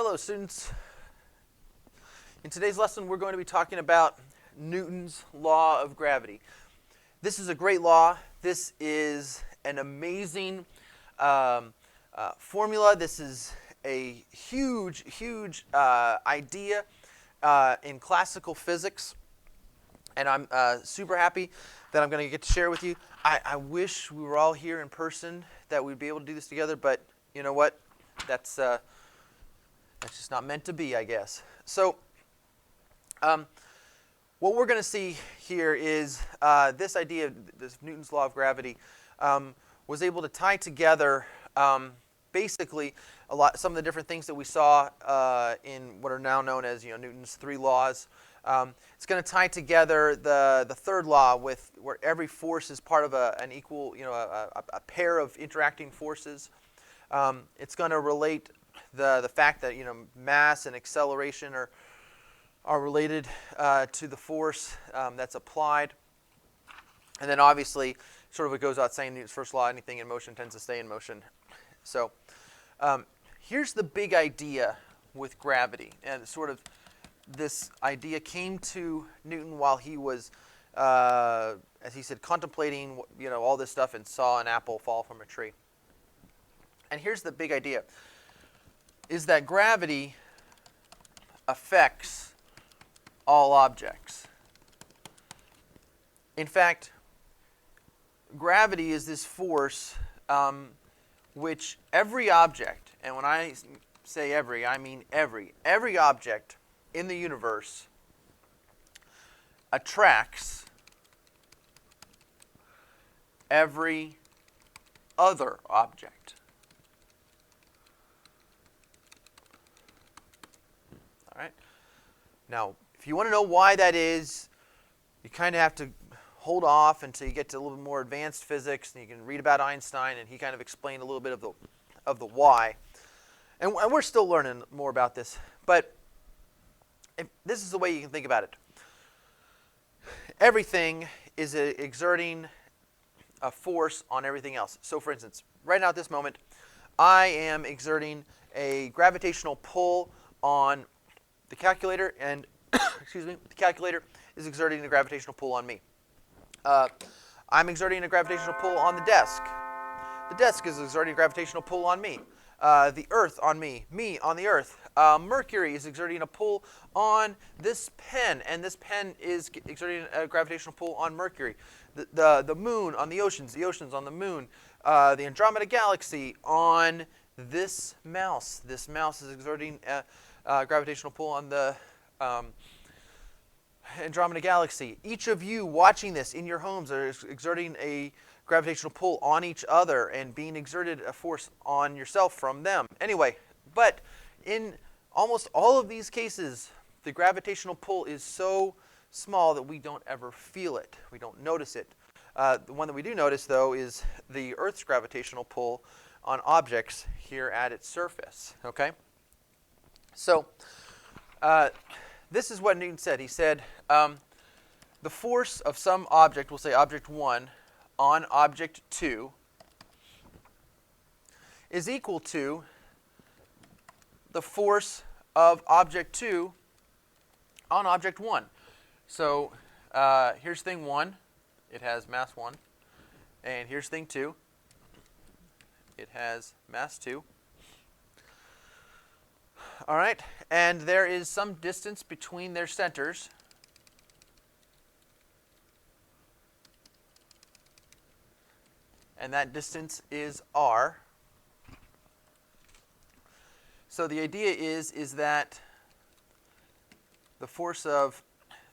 Hello, students. In today's lesson, we're going to be talking about Newton's law of gravity. This is a great law. This is an amazing formula. This is a huge idea in classical physics, and I'm super happy that I'm going to get to share with you. I wish we were all here in person, that we'd be able to do this together, but you know what? That's just not meant to be, I guess. So what we're going to see here is this idea, this Newton's law of gravity, was able to tie together basically some of the different things that we saw in what are now known as Newton's three laws. It's going to tie together the third law with where every force is part of an equal, a pair of interacting forces. It's going to relate the fact that mass and acceleration are related to the force that's applied, and then obviously sort of it goes out saying Newton's first law: anything in motion tends to stay in motion. So here's the big idea with gravity, and sort of this idea came to Newton while he was, as he said, contemplating all this stuff and saw an apple fall from a tree. And here's the big idea, is that gravity affects all objects. In fact, gravity is this force which every object, and when I say every, I mean every object in the universe attracts every other object. All right. Now, if you want to know why that is, you kind of have to hold off until you get to a little bit more advanced physics, and you can read about Einstein, and he kind of explained a little bit of the why. And we're still learning more about this, but this is the way you can think about it. Everything is exerting a force on everything else. So, for instance, right now at this moment, I am exerting a gravitational pull on the calculator, and excuse me, the calculator is exerting a gravitational pull on me. I'm exerting a gravitational pull on the desk. The desk is exerting a gravitational pull on me. The earth on me on the earth. Mercury is exerting a pull on this pen, and this pen is exerting a gravitational pull on Mercury. The moon on the oceans on the moon. The Andromeda galaxy on this mouse. This mouse is exerting a gravitational pull on the Andromeda galaxy. Each of you watching this in your homes are exerting a gravitational pull on each other and being exerted a force on yourself from them. Anyway, but in almost all of these cases, the gravitational pull is so small that we don't ever feel it. We don't notice it. The one that we do notice, though, is the Earth's gravitational pull on objects here at its surface. Okay? So, this is what Newton said. He said, the force of some object, we'll say object 1, on object 2 is equal to the force of object 2 on object 1. So here's thing 1. It has mass 1. And here's thing 2. It has mass 2. All right. And there is some distance between their centers. And that distance is r. So the idea is that the force of,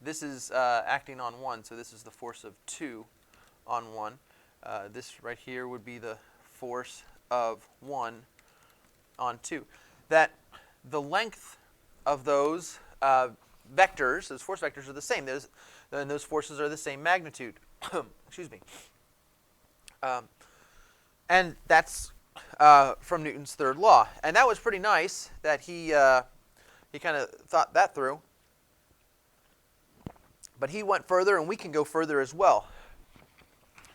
this is acting on 1, so this is the force of 2 on 1. This right here would be the force of 1 on 2. That the length of those vectors, those force vectors, are the same. Those forces are the same magnitude. Excuse me. And that's from Newton's third law. And that was pretty nice that he kind of thought that through. But he went further, and we can go further as well.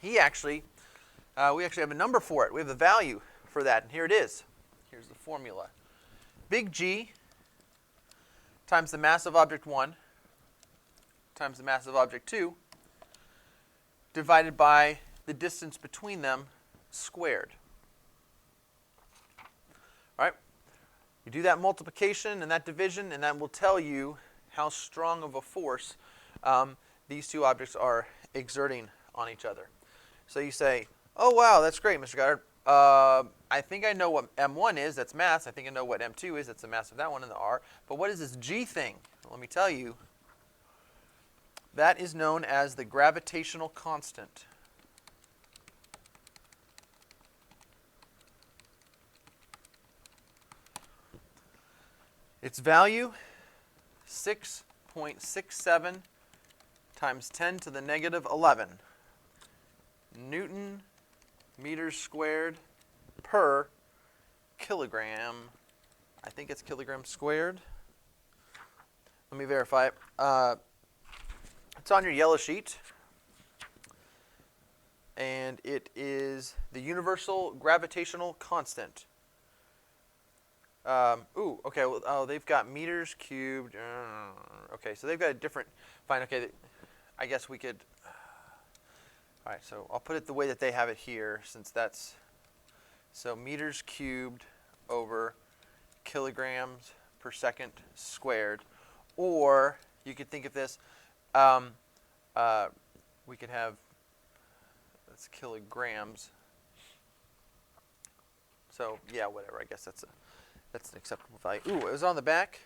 We actually have a number for it. We have a value for that, and here it is. Here's the formula. Big G times the mass of object 1 times the mass of object 2 divided by the distance between them squared. All right? You do that multiplication and that division, and that will tell you how strong of a force these two objects are exerting on each other. So you say, oh, wow, that's great, Mr. Goddard. I think I know what M1 is, that's mass. I think I know what M2 is, that's the mass of that one in the R. But what is this G thing? Well, let me tell you. That is known as the gravitational constant. Its value, 6.67 times 10 to the negative 11 Newton meters squared per kilogram. I think it's kilograms squared. Let me verify it. It's on your yellow sheet. And it is the universal gravitational constant. Okay, well, oh, they've got meters cubed. Okay, so they've got a different, fine, okay, I guess we could, all right, so I'll put it the way that they have it here, since that's, so meters cubed over kilograms per second squared, or you could think of this, we could have, that's kilograms, so yeah, whatever, I guess that's an acceptable value. Ooh, it was on the back?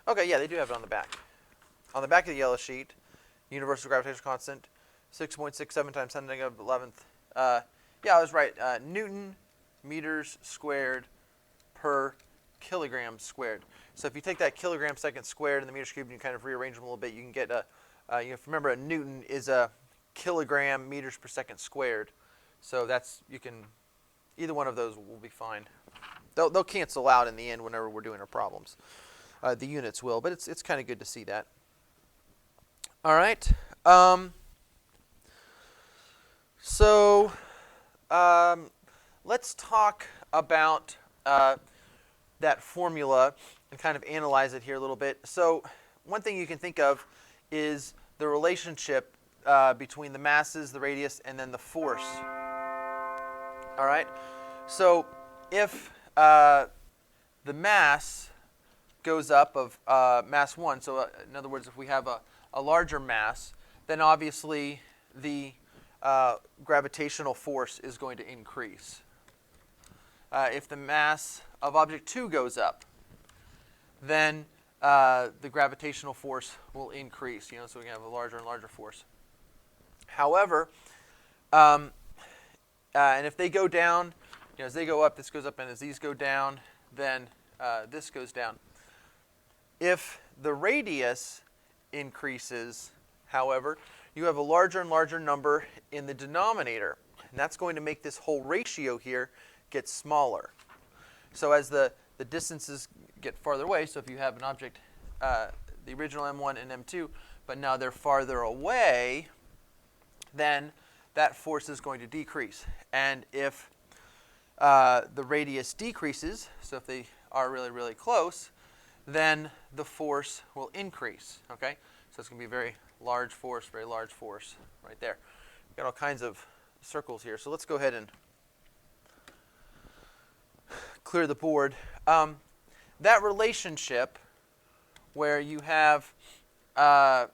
Okay, yeah, they do have it on the back. On the back of the yellow sheet, universal gravitational constant, 6.67 times 10 to the negative 11th. Yeah, I was right. Newton meters squared per kilogram squared. So if you take that kilogram second squared and the meters cubed and you kind of rearrange them a little bit, you can get remember a Newton is a kilogram meters per second squared. So that's, you can, either one of those will be fine. They'll cancel out in the end whenever we're doing our problems. The units will, but it's kind of good to see that. All right. Let's talk about that formula and kind of analyze it here a little bit. So one thing you can think of is the relationship between the masses, the radius, and then the force. All right. So if the mass goes up of mass 1, so in other words, if we have a larger mass, then obviously the gravitational force is going to increase. If the mass of object 2 goes up, then the gravitational force will increase, so we can have a larger and larger force. However, and if they go down, as they go up, this goes up, and as these go down, then this goes down. If the radius increases, however, you have a larger and larger number in the denominator, and that's going to make this whole ratio here get smaller. So as the distances get farther away, so if you have an object, the original M1 and M2, but now they're farther away, then that force is going to decrease. And if the radius decreases, so if they are really, really close, then the force will increase, okay? So it's going to be a very large force right there. We've got all kinds of circles here, so let's go ahead and clear the board. That relationship where you have the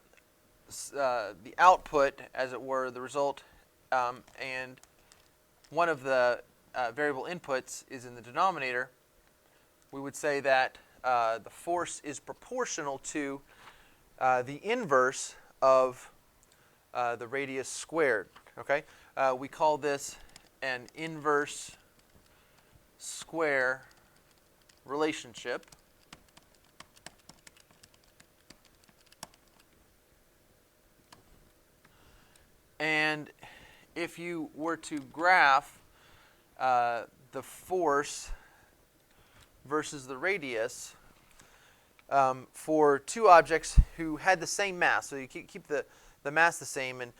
output, as it were, the result, and one of the variable inputs is in the denominator, we would say that the force is proportional to the inverse of the radius squared. Okay, we call this an inverse square relationship. And if you were to graph the force versus the radius for two objects who had the same mass, so you keep the mass the same and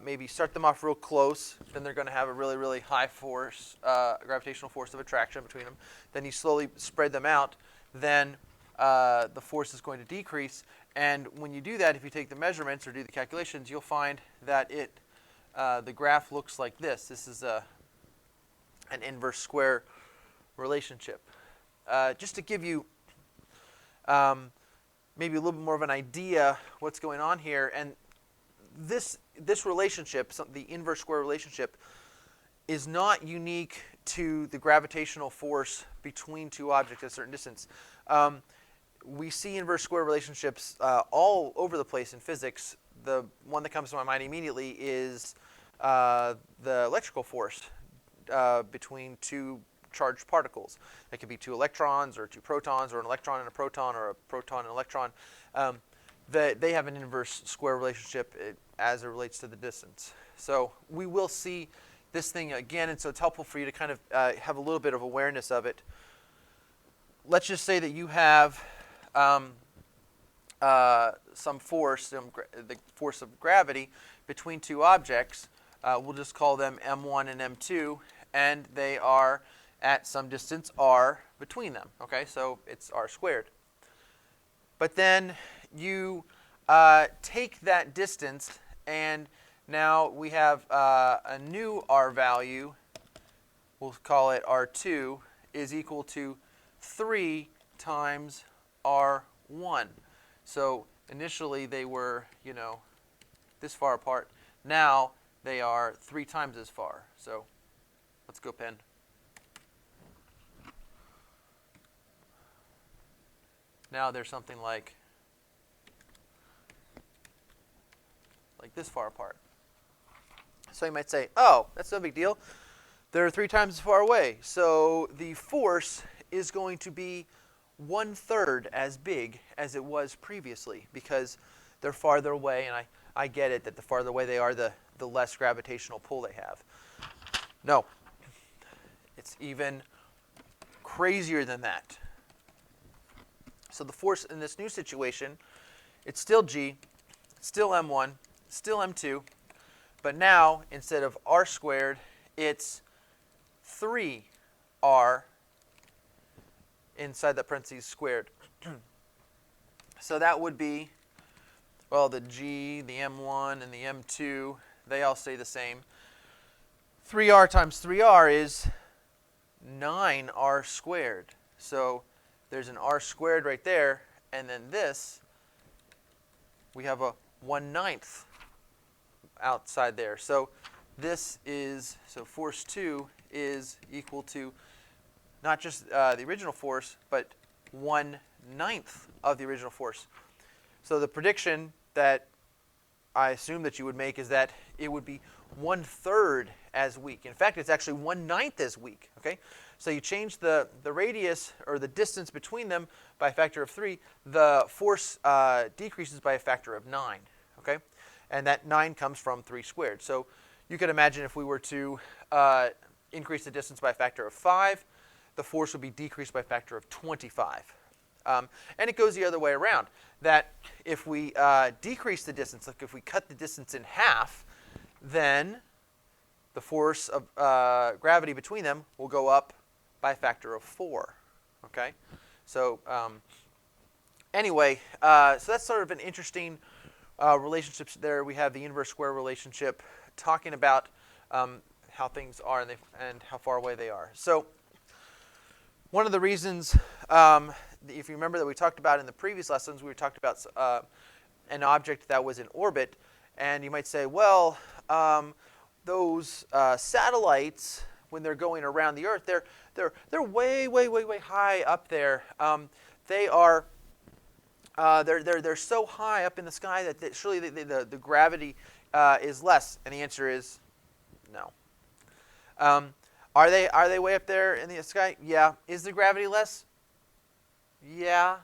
maybe start them off real close, then they're going to have a really, really high force, gravitational force of attraction between them. Then you slowly spread them out, then the force is going to decrease. And when you do that, if you take the measurements or do the calculations, you'll find that the graph looks like this. This is an inverse square relationship. Just to give you maybe a little bit more of an idea what's going on here, and this relationship, the inverse square relationship, is not unique to the gravitational force between two objects at a certain distance. We see inverse square relationships all over the place in physics. The one that comes to my mind immediately is the electrical force between two charged particles. It could be two electrons or two protons, or an electron and a proton, or a proton and electron. They have an inverse square relationship as it relates to the distance. So we will see this thing again, and so it's helpful for you to kind of have a little bit of awareness of it. Let's just say that you have some force, the force of gravity, between two objects. We'll just call them M1 and M2, and they are at some distance r between them. Okay, so it's r squared. But then you take that distance, and now we have a new r value. We'll call it r2 is equal to 3 times r1. So initially they were, this far apart. Now they are 3 times as far. So let's go pen. Now there's something like this far apart. So you might say, oh, that's no big deal. They're 3 times as far away. So the force is going to be 1/3 as big as it was previously, because they're farther away, and I get it that the farther away they are, the less gravitational pull they have. No, it's even crazier than that. So the force in this new situation, it's still G, still M1, still M2, but now instead of r squared, it's 3r inside the parentheses squared. So that would be, well, the G, the M1, and the M2, they all stay the same. 3r times 3r is 9r squared. So there's an r squared right there, and then this, we have a 1/9 outside there. So this is, so force 2 is equal to not just the original force, but 1/9 of the original force. So the prediction that I assume that you would make is that it would be 1/3 as weak. In fact, it's actually 1/9 as weak. Okay, so you change the radius or the distance between them by a factor of 3. The force decreases by a factor of 9. Okay, and that 9 comes from 3 squared. So you could imagine if we were to increase the distance by a factor of 5, the force would be decreased by a factor of 25. And it goes the other way around, that if we decrease the distance, like if we cut the distance in half, then the force of gravity between them will go up by a factor of 4. Okay? So anyway, so that's sort of an interesting relationship there. We have the inverse square relationship talking about how things are and how far away they are. So one of the reasons, if you remember that we talked about in the previous lessons, we talked about an object that was in orbit, and you might say, well, those satellites, when they're going around the Earth, they're way, way, way, way high up there. They're so high up in the sky that surely the gravity is less. And the answer is no. Are they way up there in the sky? Yeah. Is the gravity less? Yeah,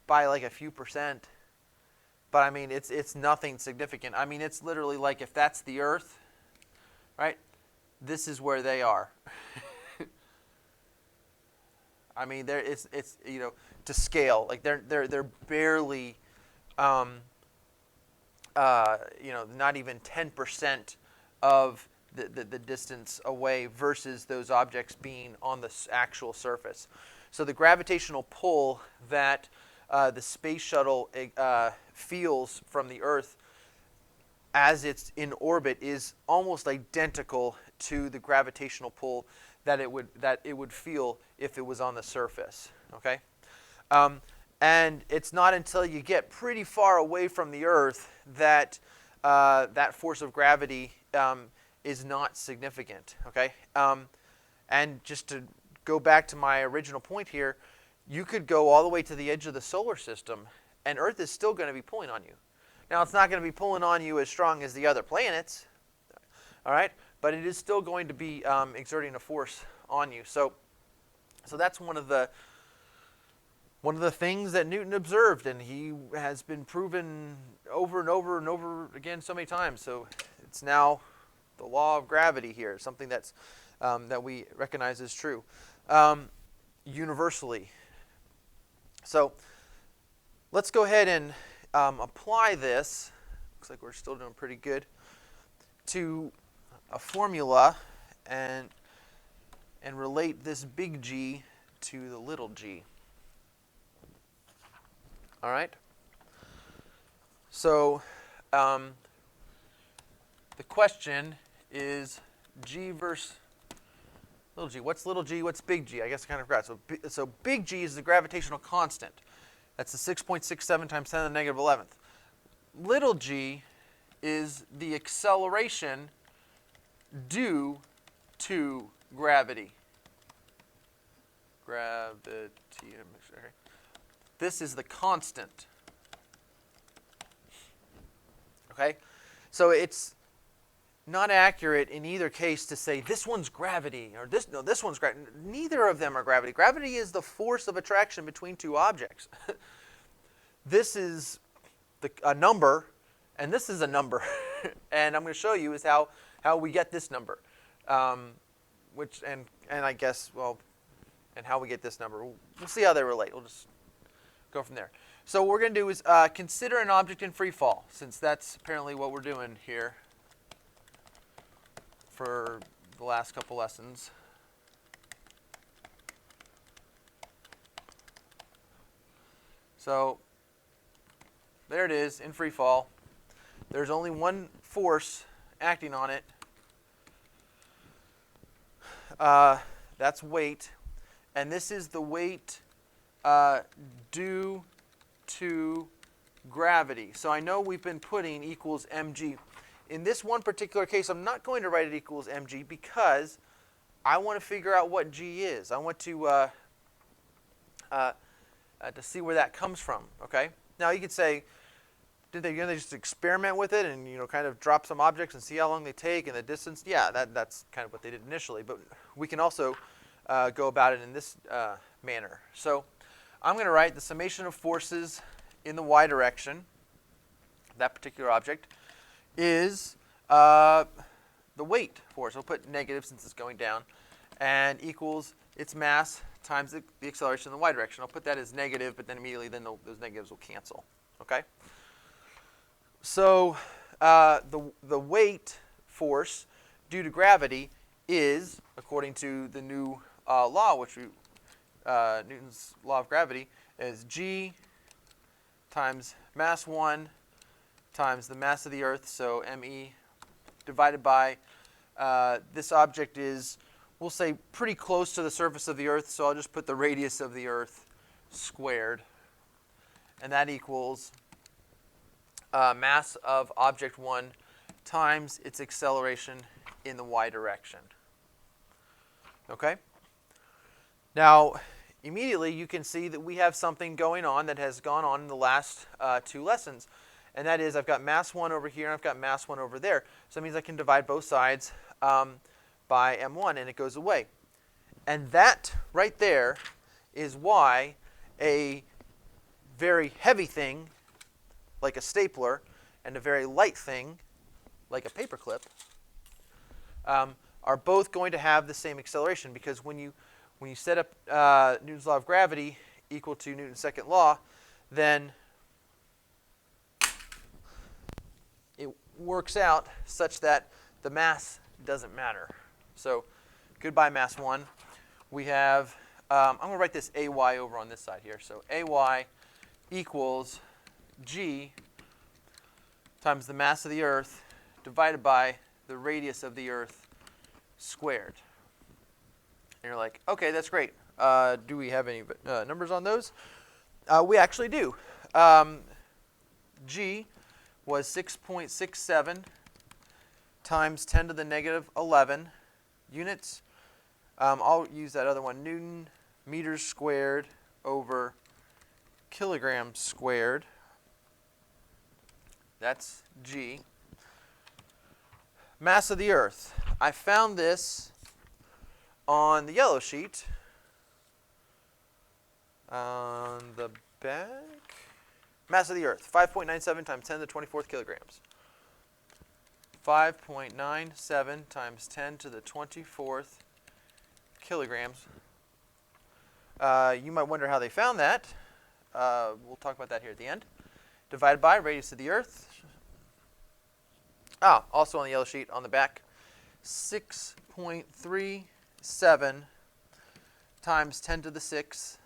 by like a few percent. But I mean, it's nothing significant. I mean, it's literally like if that's the Earth, right? This is where they are. I mean, it's to scale, like they're barely not even 10% of the distance away versus those objects being on the actual surface. So the gravitational pull that the space shuttle feels from the Earth as it's in orbit is almost identical to the gravitational pull that it would feel if it was on the surface. Okay, and it's not until you get pretty far away from the Earth that that force of gravity is not significant. Okay, and just to go back to my original point here, you could go all the way to the edge of the solar system, and Earth is still going to be pulling on you. Now, it's not going to be pulling on you as strong as the other planets, all right? But it is still going to be exerting a force on you. So that's one of the things that Newton observed, and he has been proven over and over and over again so many times. So it's now the law of gravity here, something that's that we recognize as true universally. So let's go ahead and apply this, looks like we're still doing pretty good, to a formula and relate this big G to the little g. All right? So the question is G versus little g. What's little g? What's big G? I guess I kind of forgot. So big G is the gravitational constant. That's the 6.67 times 10 to the negative 11th. Little g is the acceleration due to gravity. This is the constant. Okay? So it's not accurate in either case to say this one's gravity or this one's gravity. Neither of them are gravity. Gravity is the force of attraction between two objects. This is a number, and this is a number. And I'm going to show you is how we get this number. Which and I guess, well, and how we get this number. We'll see how they relate. We'll just go from there. So what we're going to do is consider an object in free fall, since that's apparently what we're doing here for the last couple lessons. So there it is in free fall. There's only one force acting on it. That's weight. And this is the weight due to gravity. So I know we've been putting equals mg. In this one particular case, I'm not going to write it equals mg because I want to figure out what g is. I want to see where that comes from. Okay. Now you could say, did they just experiment with it and kind of drop some objects and see how long they take and the distance? Yeah, that's kind of what they did initially. But we can also go about it in this manner. So I'm going to write the summation of forces in the y direction, that particular object, is the weight force. I'll put negative since it's going down, and equals its mass times the acceleration in the y direction. I'll put that as negative, but then immediately those negatives will cancel. Okay? So the weight force due to gravity is, according to the new law, which Newton's law of gravity, is g times mass 1 times the mass of the Earth, so me, divided by, this object is, we'll say, pretty close to the surface of the Earth, so I'll just put the radius of the Earth squared. And that equals mass of object 1 times its acceleration in the y direction. Okay? Now, immediately you can see that we have something going on that has gone on in the last two lessons. And that is, I've got mass 1 over here and I've got mass 1 over there. So that means I can divide both sides by m1 and it goes away. And that right there is why a very heavy thing, like a stapler, and a very light thing, like a paperclip, are both going to have the same acceleration. Because when you set up Newton's law of gravity equal to Newton's second law, then it works out such that the mass doesn't matter. So goodbye mass 1. We have I'm going to write this AY over on this side here. So AY equals G times the mass of the Earth divided by the radius of the Earth squared. And you're like, okay, that's great. Do we have any numbers on those? We actually do. G was 6.67 times 10 to the negative 11 units. I'll use that other one, Newton meters squared over kilograms squared. That's G. Mass of the Earth. I found this on the yellow sheet. On the back. Mass of the Earth, 5.97 times 10 to the 24th kilograms. 5.97 times 10 to the 24th kilograms. You might wonder how they found that. We'll talk about that here at the end. Divided by radius of the Earth. Also on the yellow sheet on the back, 6.37 times 10 to the 6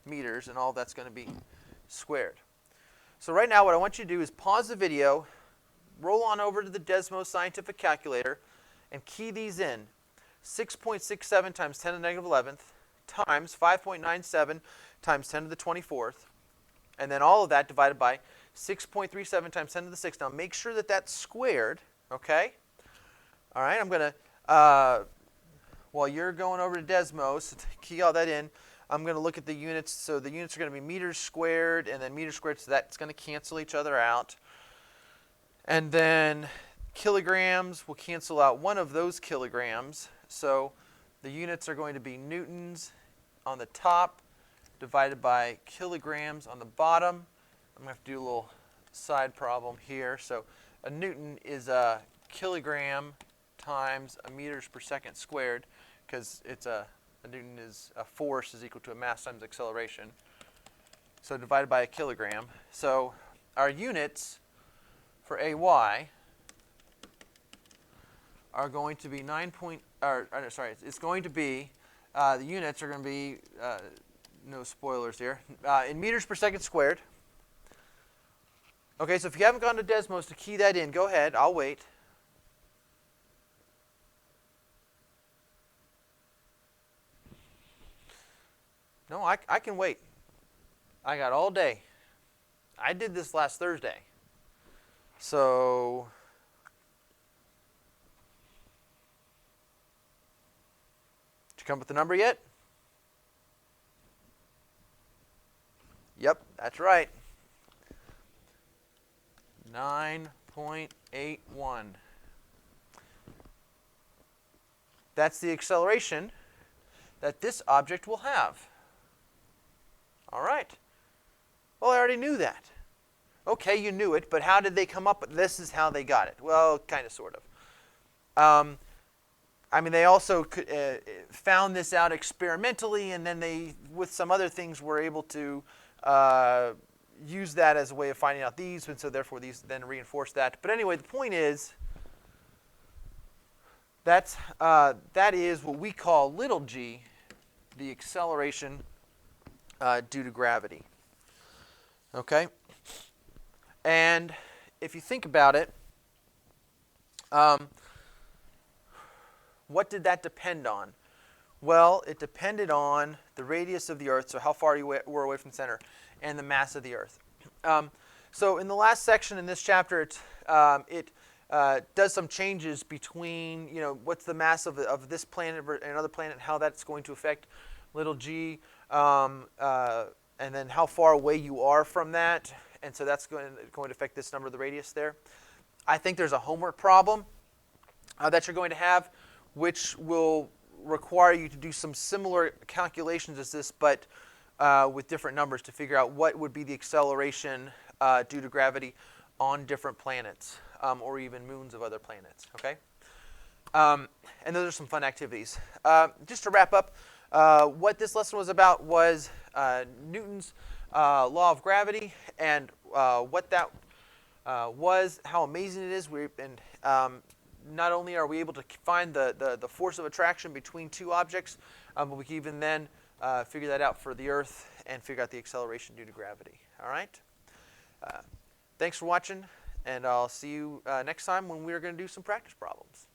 meters, and all that's going to be squared. So right now what I want you to do is pause the video, roll on over to the Desmos Scientific Calculator, and key these in. 6.67 times 10 to the negative 11th times 5.97 times 10 to the 24th, and then all of that divided by 6.37 times 10 to the 6th. Now make sure that that's squared, okay? All right, I'm going to, while you're going over to Desmos, to key all that in, I'm going to look at the units. So the units are going to be meters squared and then meters squared, so that's going to cancel each other out. And then kilograms will cancel out one of those kilograms. So the units are going to be newtons on the top divided by kilograms on the bottom. I'm going to have to do a little side problem here. So a newton is a kilogram times a meters per second squared, because it's a newton is a force is equal to a mass times acceleration. So divided by a kilogram. So our units for AY are going to be it's going to be, the units are going to be, no spoilers here, in meters per second squared. Okay, so if you haven't gone to Desmos to key that in, go ahead, I'll wait. No, I can wait. I got all day. I did this last Thursday. So did you come up with the number yet? Yep, that's right. 9.81. That's the acceleration that this object will have. All right. Well, I already knew that. Okay, you knew it, but how did they come up with this? Is how they got it. Well, kind of, sort of. I mean, they also found this out experimentally, and then they, with some other things, were able to use that as a way of finding out these, and so therefore these then reinforce that. But anyway, the point is, that is what we call little g, the acceleration due to gravity. Okay? And if you think about it, what did that depend on? Well, it depended on the radius of the Earth, so how far you were away from the center, and the mass of the Earth. So in the last section in this chapter, it does some changes between, what's the mass of this planet and another planet, and how that's going to affect little g, and then how far away you are from that. And so that's going to affect this number, the radius there. I think there's a homework problem that you're going to have, which will require you to do some similar calculations as this, but with different numbers to figure out what would be the acceleration due to gravity on different planets, or even moons of other planets. Okay? And those are some fun activities. Just to wrap up, what this lesson was about was Newton's law of gravity, and what that was, how amazing it is. Not only are we able to find the force of attraction between two objects, but we can even then figure that out for the Earth, and figure out the acceleration due to gravity. All right? Thanks for watching, and I'll see you next time when we're going to do some practice problems.